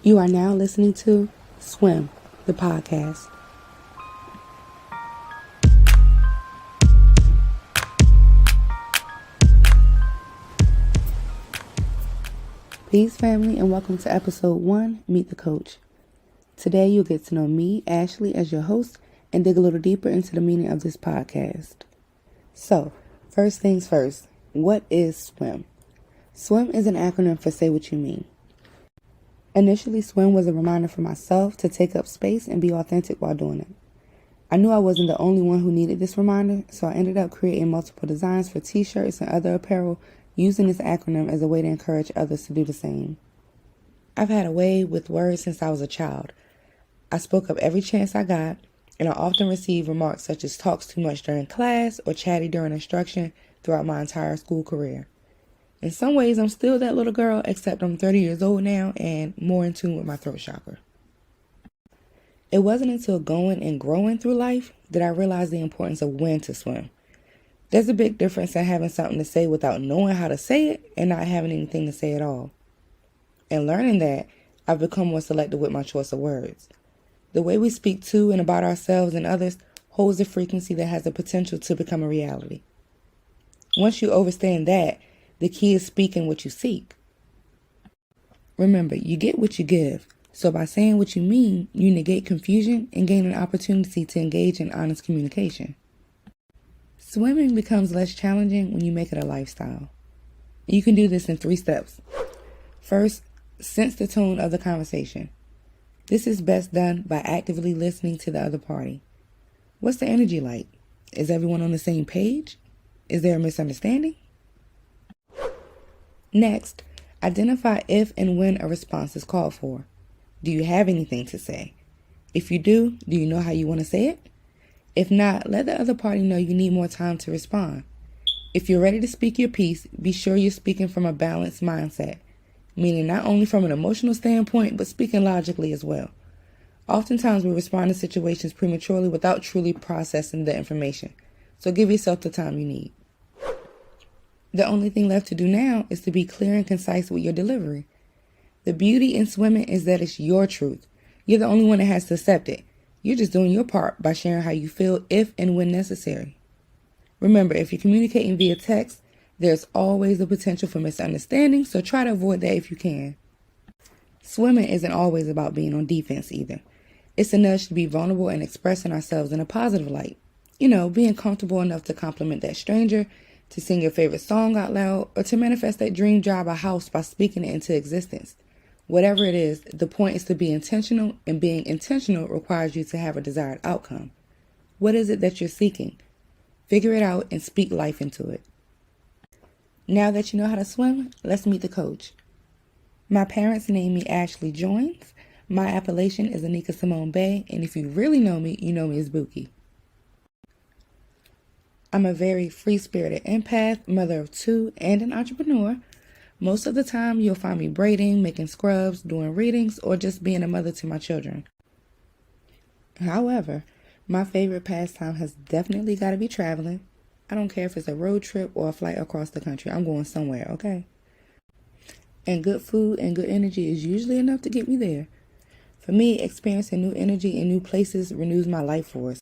You are now listening to SWYM, the podcast. Peace, family, and welcome to episode 1, Meet the Coach. Today, you'll get to know me, Ashley, as your host, and dig a little deeper into the meaning of this podcast. So, first things first, what is SWYM? SWYM is an acronym for Say What You Mean. Initially, SWYM was a reminder for myself to take up space and be authentic while doing it. I knew I wasn't the only one who needed this reminder, so I ended up creating multiple designs for t-shirts and other apparel using this acronym as a way to encourage others to do the same. I've had a way with words since I was a child. I spoke up every chance I got, and I often received remarks such as talks too much during class or chatty during instruction throughout my entire school career. In some ways, I'm still that little girl, except I'm 30 years old now and more in tune with my throat chakra. It wasn't until going and growing through life that I realized the importance of when to swim. There's a big difference in having something to say without knowing how to say it and not having anything to say at all. In learning that, I've become more selective with my choice of words. The way we speak to and about ourselves and others holds a frequency that has the potential to become a reality. Once you understand that, the key is speaking what you seek. Remember, you get what you give. So by saying what you mean, you negate confusion and gain an opportunity to engage in honest communication. Swimming becomes less challenging when you make it a lifestyle. You can do this in 3 steps. First, sense the tone of the conversation. This is best done by actively listening to the other party. What's the energy like? Is everyone on the same page? Is there a misunderstanding? Next, identify if and when a response is called for. Do you have anything to say? If you do you know how you want to say it? If not, let the other party know you need more time to respond. If you're ready to speak your piece, be sure you're speaking from a balanced mindset, meaning not only from an emotional standpoint, but speaking logically as well. Oftentimes, we respond to situations prematurely without truly processing the information, so give yourself the time you need. The only thing left to do now is to be clear and concise with your delivery. The beauty in swimming is that it's your truth. You're the only one that has to accept it. You're just doing your part by sharing how you feel if and when necessary. Remember, if you're communicating via text, there's always the potential for misunderstanding, so try to avoid that if you can. Swimming isn't always about being on defense either. It's a nudge to be vulnerable and expressing ourselves in a positive light. Being comfortable enough to compliment that stranger, to sing your favorite song out loud, or to manifest that dream job or house by speaking it into existence. Whatever it is, the point is to be intentional, and being intentional requires you to have a desired outcome. What is it that you're seeking? Figure it out and speak life into it. Now that you know how to swim, let's meet the coach. My parents named me Ashley Joins. My appellation is Anica Simone Bay, and if you really know me, you know me as Buki. I'm a very free-spirited empath, mother of 2, and an entrepreneur. Most of the time, you'll find me braiding, making scrubs, doing readings, or just being a mother to my children. However, my favorite pastime has definitely got to be traveling. I don't care if it's a road trip or a flight across the country. I'm going somewhere, okay? And good food and good energy is usually enough to get me there. For me, experiencing new energy in new places renews my life force.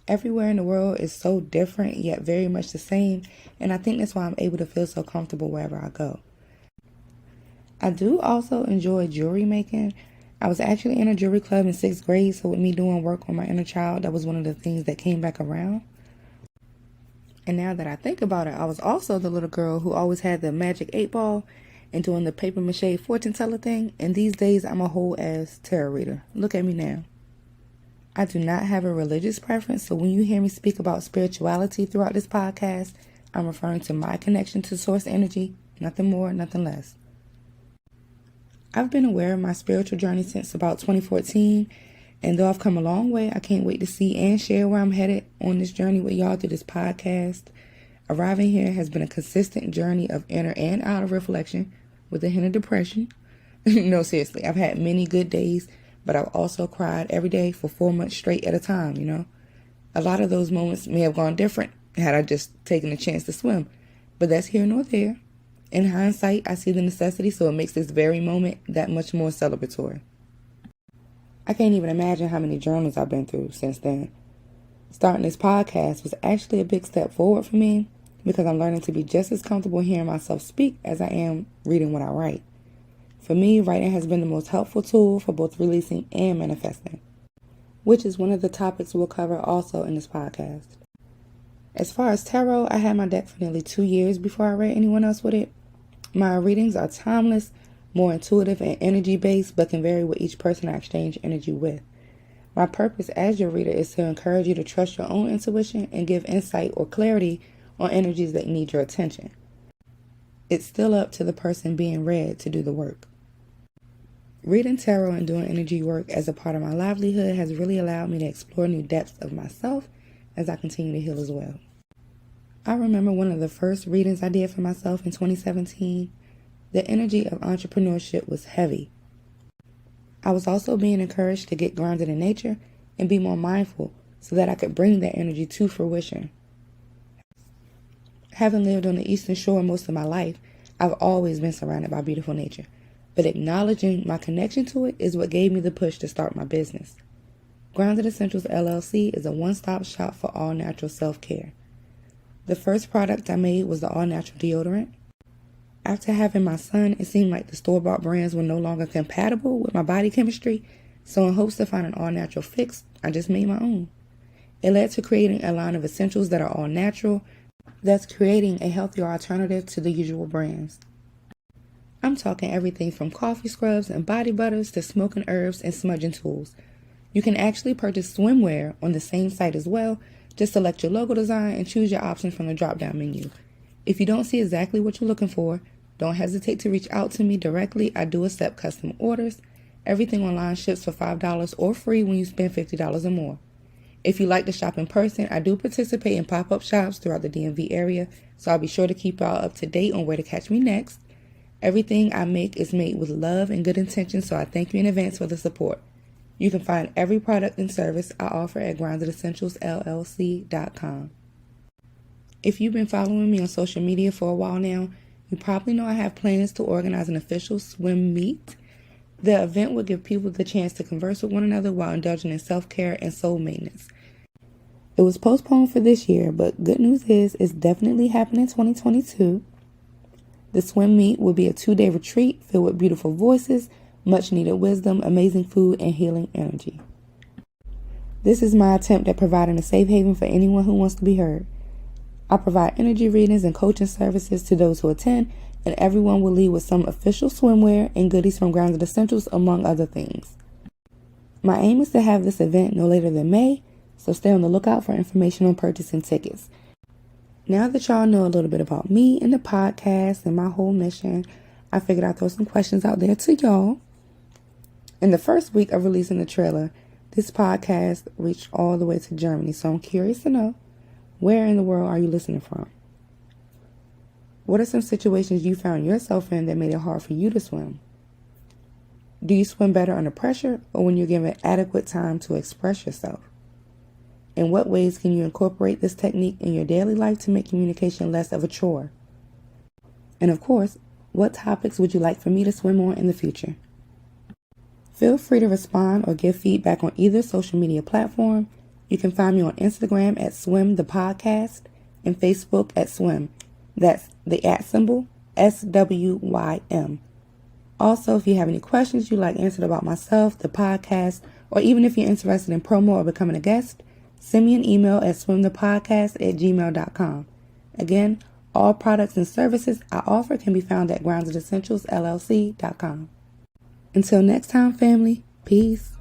Everywhere in the world is so different, yet very much the same, and I think that's why I'm able to feel so comfortable wherever I go. I do also enjoy jewelry making. I was actually in a jewelry club in 6th grade, so with me doing work on my inner child, that was one of the things that came back around. And now that I think about it, I was also the little girl who always had the magic 8-ball and doing the paper mache fortune teller thing, and these days I'm a whole ass tarot reader. Look at me now. I do not have a religious preference, so when you hear me speak about spirituality throughout this podcast, I'm referring to my connection to source energy, nothing more, nothing less. I've been aware of my spiritual journey since about 2014, and though I've come a long way, I can't wait to see and share where I'm headed on this journey with y'all through this podcast. Arriving here has been a consistent journey of inner and outer reflection with a hint of depression. No, seriously, I've had many good days, but I've also cried every day for 4 months straight at a time, A lot of those moments may have gone different had I just taken a chance to swim, but that's here nor there. In hindsight, I see the necessity, so it makes this very moment that much more celebratory. I can't even imagine how many journals I've been through since then. Starting this podcast was actually a big step forward for me because I'm learning to be just as comfortable hearing myself speak as I am reading what I write. For me, writing has been the most helpful tool for both releasing and manifesting, which is one of the topics we'll cover also in this podcast. As far as tarot, I had my deck for nearly 2 years before I read anyone else with it. My readings are timeless, more intuitive and energy-based, but can vary with each person I exchange energy with. My purpose as your reader is to encourage you to trust your own intuition and give insight or clarity on energies that need your attention. It's still up to the person being read to do the work. Reading tarot and doing energy work as a part of my livelihood has really allowed me to explore new depths of myself as I continue to heal as well. I remember one of the first readings I did for myself in 2017. The energy of entrepreneurship was heavy. I was also being encouraged to get grounded in nature and be more mindful so that I could bring that energy to fruition. Having lived on the Eastern Shore most of my life, I've always been surrounded by beautiful nature, but acknowledging my connection to it is what gave me the push to start my business. Grounded Essentials LLC is a one-stop shop for all natural self-care. The first product I made was the all-natural deodorant. After having my son, it seemed like the store-bought brands were no longer compatible with my body chemistry, so in hopes to find an all-natural fix, I just made my own. It led to creating a line of essentials that are all natural, thus creating a healthier alternative to the usual brands. I'm talking everything from coffee scrubs and body butters to smoking herbs and smudging tools. You can actually purchase swimwear on the same site as well. Just select your logo design and choose your option from the drop-down menu. If you don't see exactly what you're looking for, don't hesitate to reach out to me directly. I do accept custom orders. Everything online ships for $5 or free when you spend $50 or more. If you like to shop in person, I do participate in pop-up shops throughout the DMV area, so I'll be sure to keep y'all up to date on where to catch me next. Everything I make is made with love and good intention, so I thank you in advance for the support. You can find every product and service I offer at groundedessentialsllc.com. If you've been following me on social media for a while now, you probably know I have plans to organize an official SWYM meet. The event will give people the chance to converse with one another while indulging in self-care and soul maintenance. It was postponed for this year, but good news is it's definitely happening in 2022. The SWYM meet will be a 2-day retreat filled with beautiful voices, much needed wisdom, amazing food, and healing energy. This is my attempt at providing a safe haven for anyone who wants to be heard. I provide energy readings and coaching services to those who attend, and everyone will leave with some official swimwear and goodies from Grounded Essentials, among other things. My aim is to have this event no later than May, so stay on the lookout for information on purchasing tickets. Now that y'all know a little bit about me and the podcast and my whole mission, I figured I'd throw some questions out there to y'all. In the first week of releasing the trailer, this podcast reached all the way to Germany, so I'm curious to know, where in the world are you listening from? What are some situations you found yourself in that made it hard for you to swim? Do you swim better under pressure or when you're given adequate time to express yourself? In what ways can you incorporate this technique in your daily life to make communication less of a chore? And of course, what topics would you like for me to swim on in the future? Feel free to respond or give feedback on either social media platform. You can find me on Instagram at swymthepodcast and Facebook at SWYM. That's the @ SWYM. Also, if you have any questions you'd like answered about myself, the podcast, or even if you're interested in promo or becoming a guest, send me an email at swymthepodcast@gmail.com. Again, all products and services I offer can be found at groundedessentialsllc.com. Until next time, family, peace.